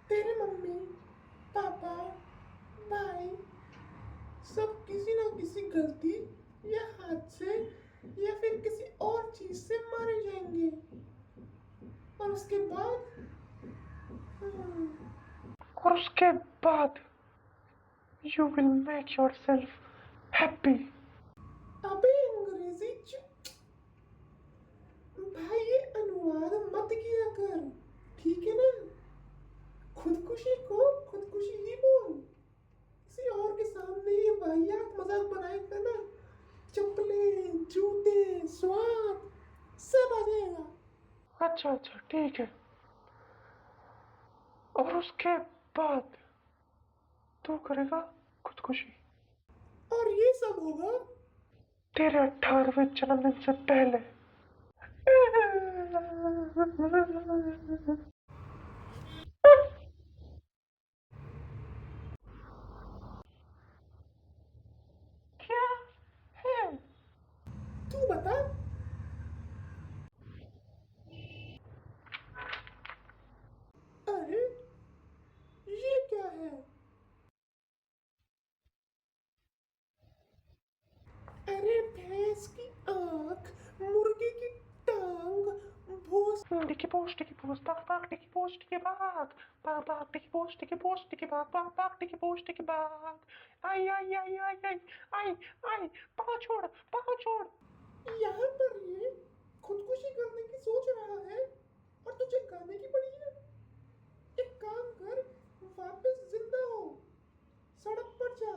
तेरे mummy papa भाई सब किसी ना किसी गलती या हादसे या फिर किसी और चीज से मारे जाएंगे और उसके बाद हम्म, और उसके बाद you will make your self happy. अबे अंग्रेजी भाई ये अनुवाद मत किया कर, ठीक है ना? खुदकुशी को खुदकुशी ही बोल। किसी और के सामने ये वाहियात मजाक बनाएगा ना, चप्पलें जूते स्वाद सब आ जाएगा। अच्छा अच्छा ठीक है। और उसके बाद तू करेगा खुदकुशी और ये सब होगा तेरे 18वें जन्मदिन से पहले। क्या है? तू बता। अरे ये क्या है? अरे भैंस की आंख, मुर्गी की टांग, भूस। Sticky post, sticky post, bak, sticky post, sticky bak, sticky post, sticky post, sticky bak, sticky post, sticky bak. आई आई आई आई आई आई आई, पाँव छोड़। यहाँ पर ये खुदकुशी करने की सोच रहा है और तुझे गाने की पड़ी है। एक काम कर, वापस जिंदा हो, सड़क पर जा,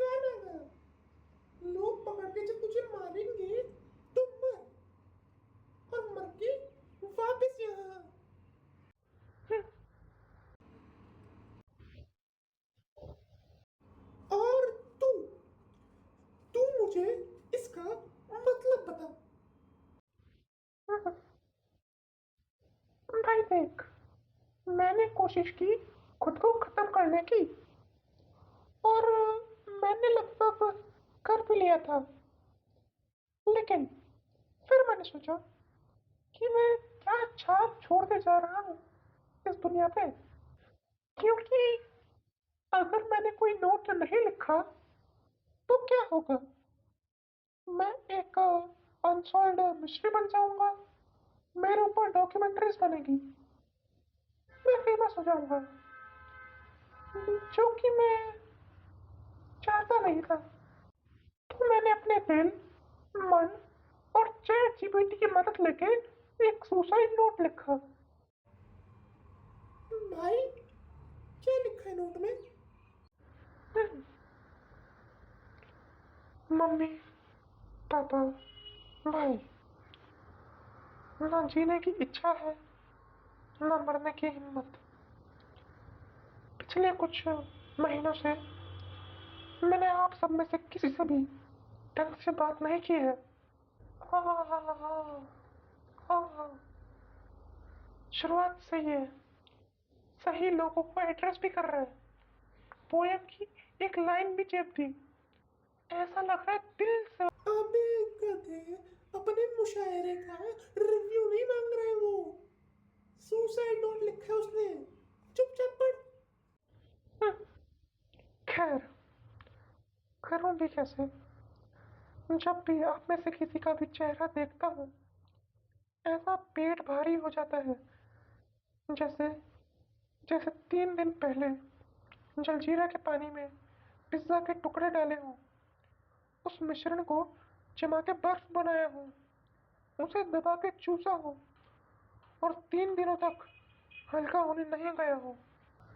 गाना गा। लोग पकड़ के जब तुझे मारेंगे तो मर, और मर के वापस यहाँ। और तू तू मुझे इसका मतलब बता। भाई देख, मैंने कोशिश की खुद को खत्म करने की, और मैंने लगभग कर भी लिया था, लेकिन फिर मैंने सोचा कि मैं क्या छाप छोड़ने जा रहा हूँ इस दुनिया पे। क्योंकि अगर मैंने कोई नोट नहीं लिखा तो क्या होगा? मैं एक अनसॉल्व्ड मिस्ट्री बन जाऊंगा, मेरे ऊपर डॉक्यूमेंट्रीज बनेगी, मैं फेमस हो जाऊंगा, जो कि मैं चाहता नहीं था। तो मैंने अपने दिल, मन और चैट जीपीटी की मदद लेके एक सुसाइड नोट लिखा। भाई क्या लिखा है नोट में? मम्मी पापा भाई, ना जीने की इच्छा है ना मरने की हिम्मत। पिछले कुछ महीनों से मैंने आप सब में से किसी से भी ढंग से बात नहीं की है। हाँ हाँ हाँ हाँ हाँ हाँ। शुरुआत से ही है, सही लोगों को एड्रेस भी कर रहे हैं, पोयम की एक लाइन भी चेप दी। ऐसा लग रहा है दिल से। अबे गधे, अपने मुशायरे का रिव्यू नहीं मांग रहे वो, सुसाइड नोट लिखा है उसने, चुपचाप पढ़। खैर, करूं भी कैसे? जब भी आप में से किसी का भी चेहरा देखता हूँ, ऐसा पेट भारी हो जाता है, जैसे जैसे 3 दिन पहले जलजीरा के पानी में पिज्जा के टुकड़े डाले हों, उस मिश्रण को जमा के बर्फ बनाया हो, उसे दबा के चूसा हो, और 3 दिनों तक हल्का होने नहीं गया हो।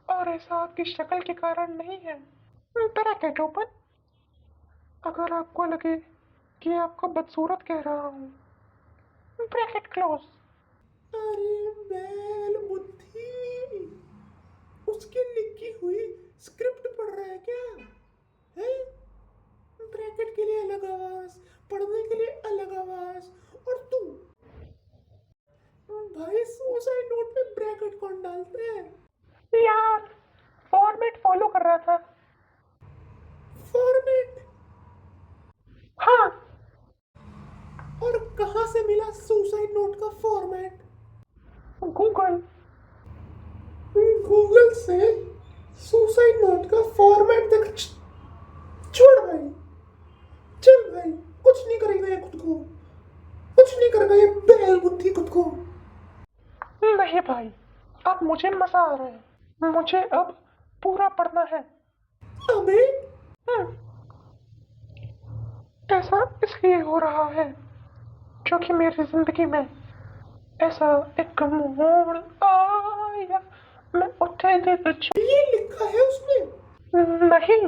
और ऐसा आपकी शक्ल के कारण नहीं है। ब्रैकेट ओपन, अगर आपको लगे कि आपको बदसूरत कह रहा हूँ। Bracket close. अरे बैल बुद्धि, उसकी लिखी हुई स्क्रिप्ट पढ़ रहा है क्या? है? ब्रैकेट के लिए अलग आवाज, पढ़ने के लिए अलग आवाज, और तू भाई सुसाइड नोट में ब्रैकेट कौन डालते हैं? यार, फॉर्मेट फॉलो कर रहा था। फॉर्मेट? हाँ, और कहाँ से मिला सुसाइड नोट का फॉर्मेट? गूगल। गूगल से सुसाइड नोट का फॉर्मेट देख। छोड़ भाई, चल भाई, कुछ नहीं करेगा ये खुद को, कुछ नहीं करेगा ये बैल बुद्धि खुद को। नहीं भाई, अब मुझे मजा आ रहा है, मुझे अब पूरा पढ़ना है। अबे हम्म, ऐसा इसलिए हो रहा है क्योंकि मेरी जिंदगी में ऐसा एक मोड़ आया, मैं उठे दे ये लिखा है उसमें। नहीं।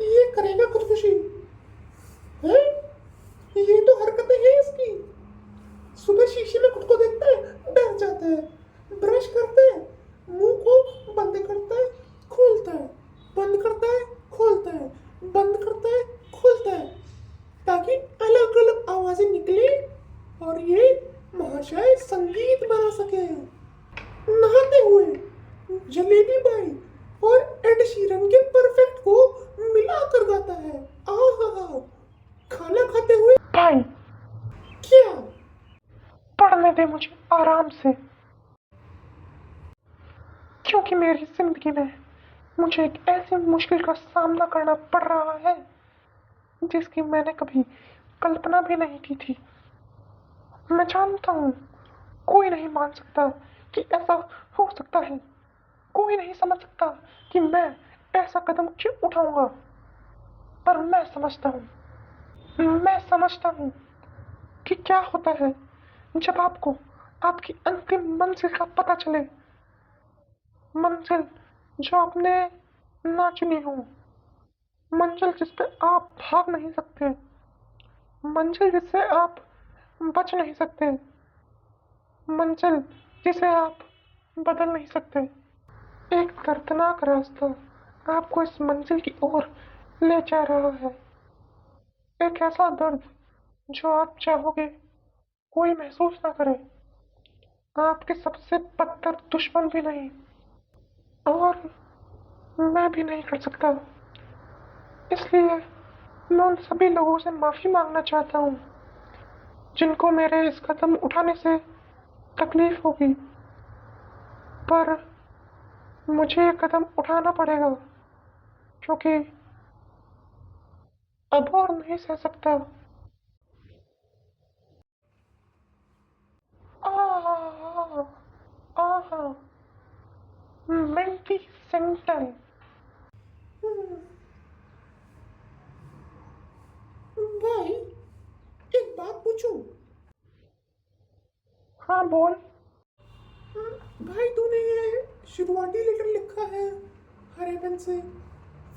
ये करेगा खुदकुशी है? ये तो हरकतें हैं इसकी। सुबह शीशे में खुद को देखता है, डर जाता है, ब्रश करता है, मुंह को बंद करता है, खोलता है, बंद करता है, खोलता है, बंद करता है, खोलता है, ताकि अलग अलग आवाजें निकले और ये महाशय संगीत बना सके। नहाते हुए जलेबी बाई और एड शीरन के परफेक्ट को मिलाकर गाता है। आहा, खाना खाते हुए भाई क्या? पढ़ने दे मुझे आराम से, क्योंकि मेरी जिंदगी में मुझे एक ऐसी मुश्किल का सामना करना पड़ रहा है जिसकी मैंने कभी कल्पना भी नहीं की थी। मैं जानता हूँ कोई नहीं मान सकता कि ऐसा हो सकता है, कोई नहीं समझ सकता कि मैं ऐसा कदम क्यों उठाऊंगा, पर मैं समझता हूँ कि क्या होता है जब आपको आपकी अंतिम मंजिल का पता चले, मंजिल जो आपने ना चुनी हो, मंजिल जिस पे आप भाग नहीं सकते, मंजिल जिससे आप बच नहीं सकते, मंजिल जिसे आप बदल नहीं सकते। एक दर्दनाक रास्ता आपको इस मंजिल की ओर ले जा रहा है, एक ऐसा दर्द जो आप चाहोगे कोई महसूस ना करे, आपके सबसे बदतर दुश्मन भी नहीं, और मैं भी नहीं कर सकता। इसलिए मैं उन सभी लोगों से माफी मांगना चाहता हूँ जिनको मेरे इस कदम उठाने से तकलीफ होगी, पर मुझे ये कदम उठाना पड़ेगा क्योंकि अब और नहीं सह सकता। आह, आह, मेंटी सेंटल। भाई, एक बात पूछूं? हाँ बोल। भाई, तूने ये शुरुआती लेटर लिखा है हरे पेन से,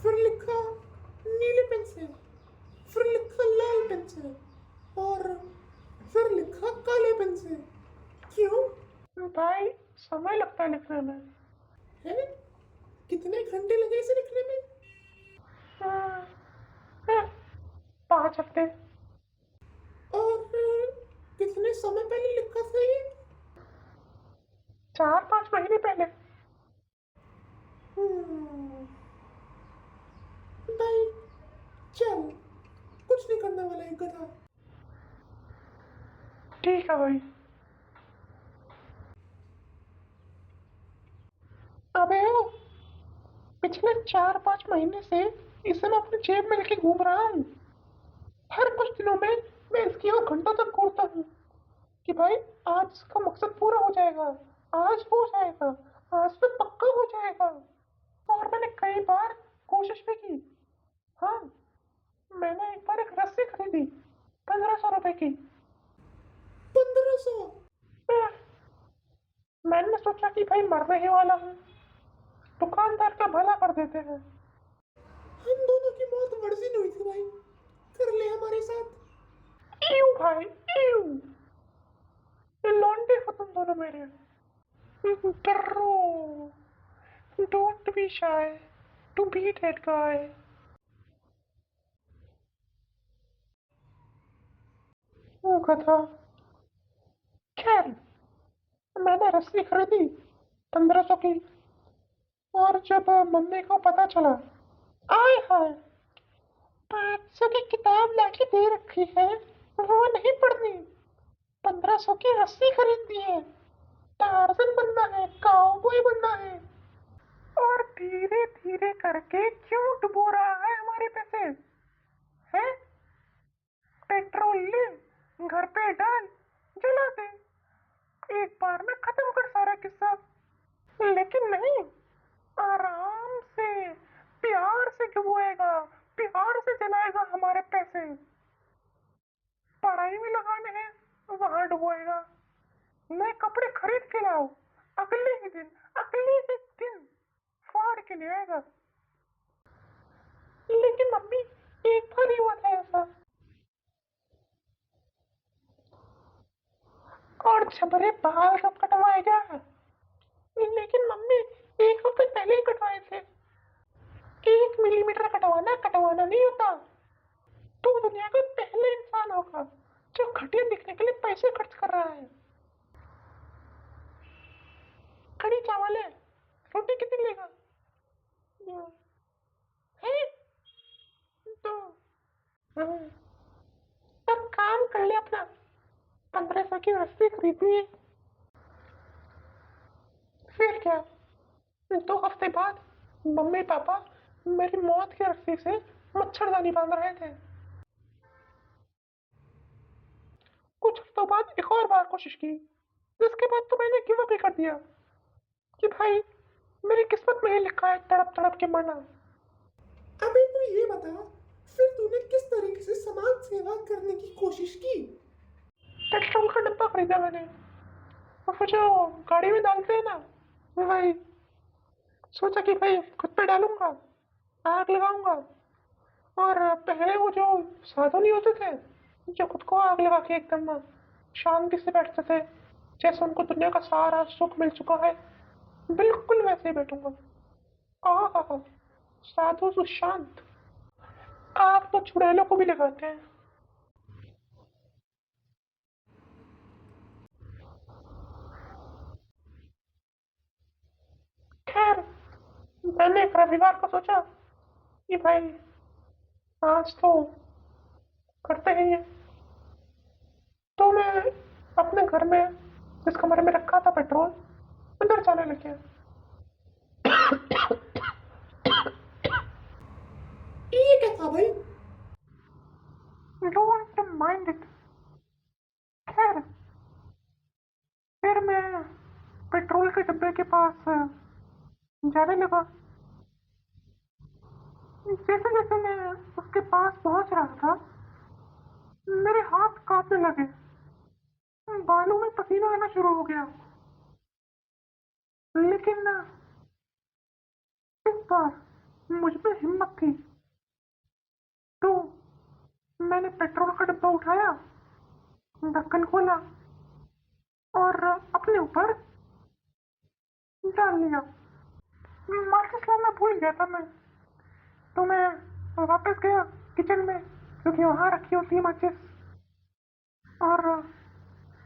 फिर लिखा नीले पेन से, फिर लिखा लाल पेन से, और फिर लिखा काले पेन से। क्यों भाई समय लगता है लिखने में। है? कितने घंटे लगे इसे लिखने में? हम्म, हाँ, 5 हफ्ते। और कितने समय पहले लिखा था ये? 4-5 महीने पहले। हम्म, भाई, चल, कुछ नहीं करने वाला है गधा। ठीक है भाई। अबे ओ, पिछले 4-5 महीने से इसे मैं अपनी जेब में लेके घूम रहा हूँ। हर कुछ दिनों में मैं इसकी ओर घंटों तक घूरता हूँ कि भाई आज इसका मकसद पूरा हो जाएगा, आज हो जाएगा, आज तो पक्का हो जाएगा। और मैंने कई बार कोशिश भी की। हाँ, मैंने एक बार एक रस्सी खरीदी 1500 रुपए की। 1500? हाँ, मैंने सोचा कि भाई मरने ही वाला हूँ, दुकानदार का भला कर देते हैं। हम दोनों की मौत वर्जिन हुई थी भाई, कर ले हमारे साथ। ईऊ भाई, ईऊ, ये लौंडे हो तुम दोनों मेरे। डर्रो, Don't be shy to be that guy. वो गधा। खैर, मैंने रस्सी खरीदी 1500 की, और जब मम्मी को पता चला, आय हाय, 500 की किताब लाके दे रखी है, वो नहीं पढ़नी, 1500 की रस्सी खरीद दी है, टार्जन बनना है, काउबॉय बनना है, और धीरे धीरे करके क्यों डुबो रहा है हमारे पैसे? है? पेट्रोल ले, घर पे डाल, जला दे, एक बार में खत्म कर सारा किस्सा। लेकिन नहीं, आराम से, प्यार से डुबोएगा, प्यार से जलाएगा हमारे पैसे। पढ़ाई में लगाने हैं, वहां डुबोएगा। नए कपड़े खरीद के लाओ, अगले ही दिन, अगले ही दिन फाड़ के ले आएगा। लेकिन मम्मी, एक बार ही हुआ था ऐसा, और छबरे बाल कब कटवाएगा? लेकिन मम्मी, एक हफ्ते पहले ही कटवाए थे। 1 मिलीमीटर कटवाना कटवाना नहीं होता। तू दुनिया का पहला इंसान होगा जो घटिया दिखने के लिए पैसे खर्च कर रहा है। कड़ी चावल है, रोटी कितनी लेगा? है? तो अब काम कर ले अपना, 1500 की रस्सी खरीदी है। फिर क्या, 2 हफ्ते बाद मम्मी पापा मेरी मौत की रस्सी से मच्छरदानी बांध रहे थे। कुछ हफ्तों बाद एक और बार कोशिश की, जिसके बाद तो मैंने गिव अप ही कर दिया कि भाई, मेरी किस्मत में ही लिखा है तड़प तड़प के मरना। अबे तू ये बता, फिर तूने किस तरीके से समाज सेवा करने की कोशिश की? पेट्रोल का डब्बा खरीदा मैंने, और वो जो गाड़ी में डालते हैं ना, वो भाई, सोचा कि भाई खुद पे डालूंगा, आग लगाऊंगा। और पहले वो जो साधु नहीं होते थे, जो खुद को आग लगा के एकदम शांति से बैठते थे, जैसे उनको दुनिया का सारा सुख मिल चुका है, बिल्कुल वैसे ही बैठूंगा। आहा, साधु सुशांत। आग तो चुड़ैलों को भी लगाते हैं। खैर, मैंने एक रविवार को सोचा कि भाई, आज तो करते ही हैं। तो मैं अपने घर में, जिस कमरे में रखा था पेट्रोल, उधर जाने लग गया। ये क्या था भाई? Don't mind it. खैर, फिर मैं पेट्रोल के डब्बे के पास जाने लगा। जैसे जैसे मैं उसके पास पहुंच रहा था, मेरे हाथ कांपने लगे, बालों में पसीना आना शुरू हो गया। लेकिन इस बार मुझ में हिम्मत थी, तो मैंने पेट्रोल का डब्बा उठाया, ढक्कन खोला, और अपने ऊपर डाल लिया। माचिस लाना भूल गया था मैं, तो मैं वापस गया किचन में, क्योंकि वहां रखी होती है माचिस, और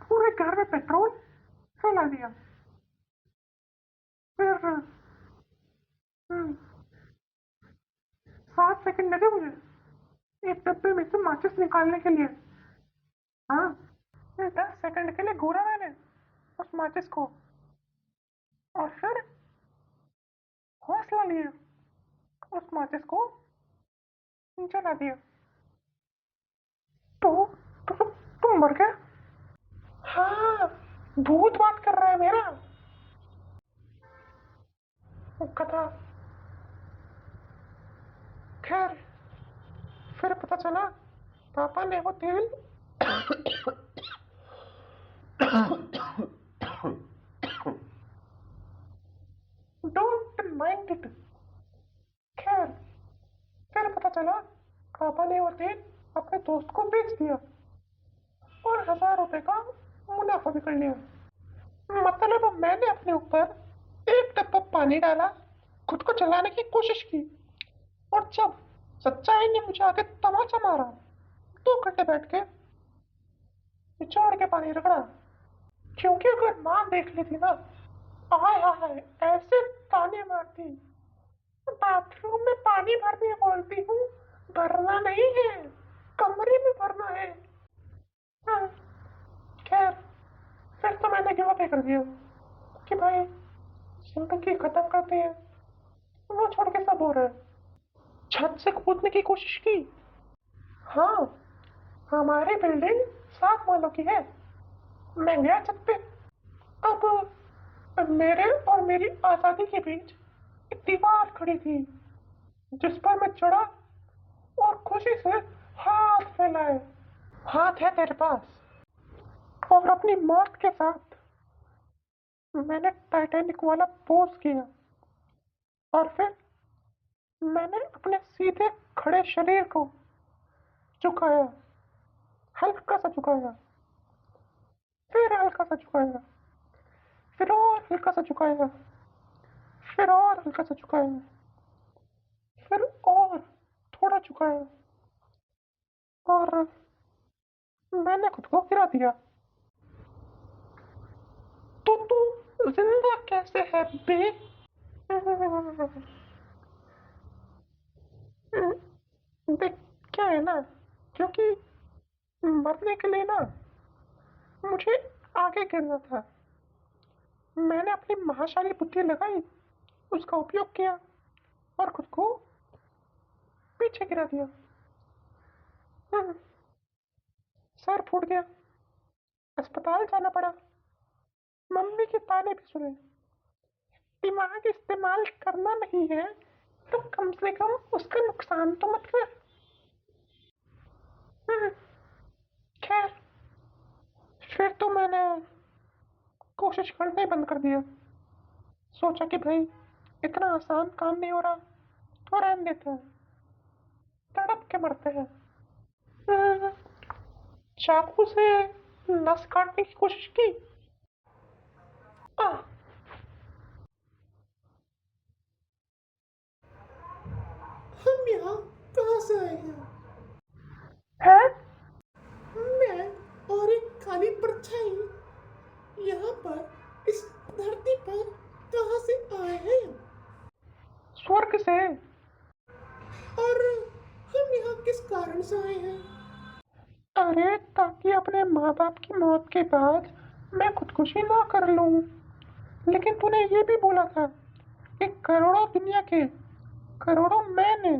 पूरे घर में पेट्रोल फैला दिया। फिर 7 सेकंड लगे मुझे एक डब्बे में से माचिस निकालने के लिए। हाँ, फिर 10 सेकंड के लिए घूरा मैंने उस माचिस को, और फिर हौसला लिया, उस माचिस को जला दिया। तो तुम मर गए? हाँ, भूत बात कर रहा है मेरा। कथा। खैर, फिर पता चला पापा ने वो तेल डोंट माइंड इट। खैर, फिर पता चला पापा ने वो तेल अपने दोस्त को बेच दिया, और 1000 रुपए का मुनाफा भी कर लिया। मतलब मैंने अपने ऊपर एक टप्पा पानी डाला, खुद को जलाने की कोशिश की, और जब सच्चाई ने मुझे आगे तमाचा मारा, 2 घंटे बैठ के निचोड़ के पानी रगड़ा। क्योंकि अगर माँ देख लेती ना, हाय हाय ऐसे ताने मारती, बाथरूम में पानी भरने बोलती हूँ, भरना नहीं है, कमरे में भरना है। हाँ, खैर फिर तो मैंने गिव अप ही कर दिया कि भाई जिंदगी खत्म करते हैं, वो छोड़ के सब हो रहा है। छत से कूदने की कोशिश की। हाँ, हमारी बिल्डिंग 7 मालों की है। मैं गया छत पे। अब मेरे और मेरी आजादी के बीच एक दीवार खड़ी थी, जिस पर मैं चढ़ा और खुशी से हाथ फैलाए। हाथ है तेरे पास। और अपनी मौत के साथ मैंने टाइटैनिक वाला पोज किया, और फिर मैंने अपने सीधे खड़े शरीर को झुकाया, हल्का सा झुकाया, फिर हल्का सा झुकाया, फिर और हल्का सा झुकाया, फिर और हल्का सा झुकाया, फिर और थोड़ा झुकाया, और मैंने खुद को गिरा दिया। तो तू जिंदा कैसे है बे? देख, क्या है ना, क्योंकि मरने के लिए ना मुझे आगे गिरना था। मैंने अपनी महाशाली बुद्धि लगाई, उसका उपयोग किया और खुद को पीछे गिरा दिया। हम्म, सर फूट गया, अस्पताल जाना पड़ा, मम्मी के ताने भी सुने। दिमाग इस्तेमाल करना नहीं है तो कम से कम उसका नुकसान तो मत कर। हम्म, खैर फिर तो मैंने कोशिश करना ही बंद कर दिया। सोचा कि भाई इतना आसान काम नहीं हो रहा, तो रहने देते हैं, तड़प के मरते हैं। हम्म, चाकू से नस काटने की कोशिश की। आह, हम यहाँ कहाँ से आए हैं? है? मैं और एक काली परछाई यहाँ पर इस धरती पर कहाँ से आए हैं? स्वर्ग से। और हम यहाँ किस कारण से आए हैं? अरे ताकि अपने माँ बाप की मौत के बाद मैं खुदकुशी ना कर लूं। लेकिन तूने ये भी बोला था कि करोड़ों दुनिया के, करोड़ों मैंने,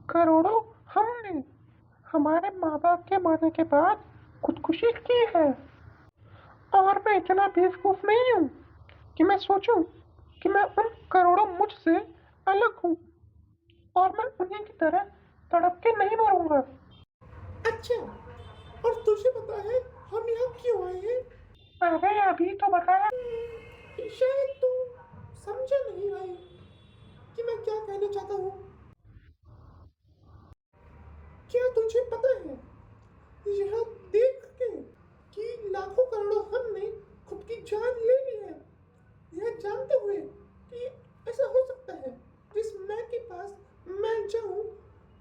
करोड़ों हमने हमारे माँ बाप के मरने के बाद खुदकुशी की है। और मैं इतना बेवकूफ नहीं हूँ कि मैं सोचूं कि मैं उन करोड़ों मुझ से अलग हूँ, और मैं उन्हीं की तरह तड़प के नहीं मरूंगा। अच्छा, और तुझे पता है हम यहाँ क्यों आए हैं? अरे अभी तो बताया। शायद तू समझा नहीं भाई कि मैं क्या कहना चाहता हूँ। क्या तुझे पता है, यह देख के कि लाखों करोड़ों हमने खुद की जान ले ली है, यह जानते हुए कि ऐसा हो सकता है जिस मैं के पास मैं जाऊं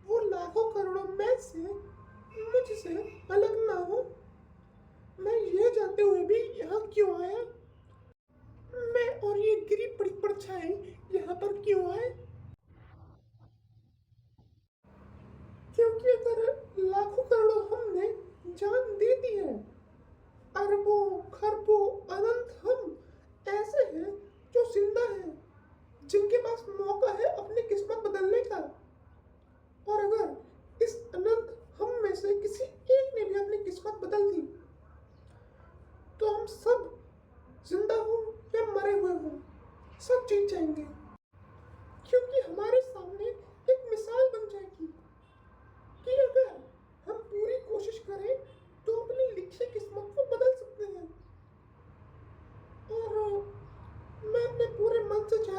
वो लाखों करोड़ों मैं से मुझसे अलग ना हो, मैं यह जानते हुए भी यहाँ क्यों आया? मैं और ये गिरी पड़ी परछाई यहाँ पर क्यों आए? क्योंकि अगर लाखों करोड़ों हमने जान दे दी है, अरबों खरबों अनंत हम ऐसे हैं जो जिंदा हैं, जिनके पास मौका है अपनी किस्मत बदलने का। और अगर इस अनंत हम में से किसी एक ने भी अपनी किस्मत बदल दी, तो हम सब जिंदा हो या मरे हुए हो सब जीत जाएंगे, क्योंकि हमारे सामने एक मिसाल बन जाएगी कि अगर हम पूरी कोशिश करें तो अपनी लिखी किस्मत को बदल सकते हैं। और मैं अपने पूरे मन से चाहता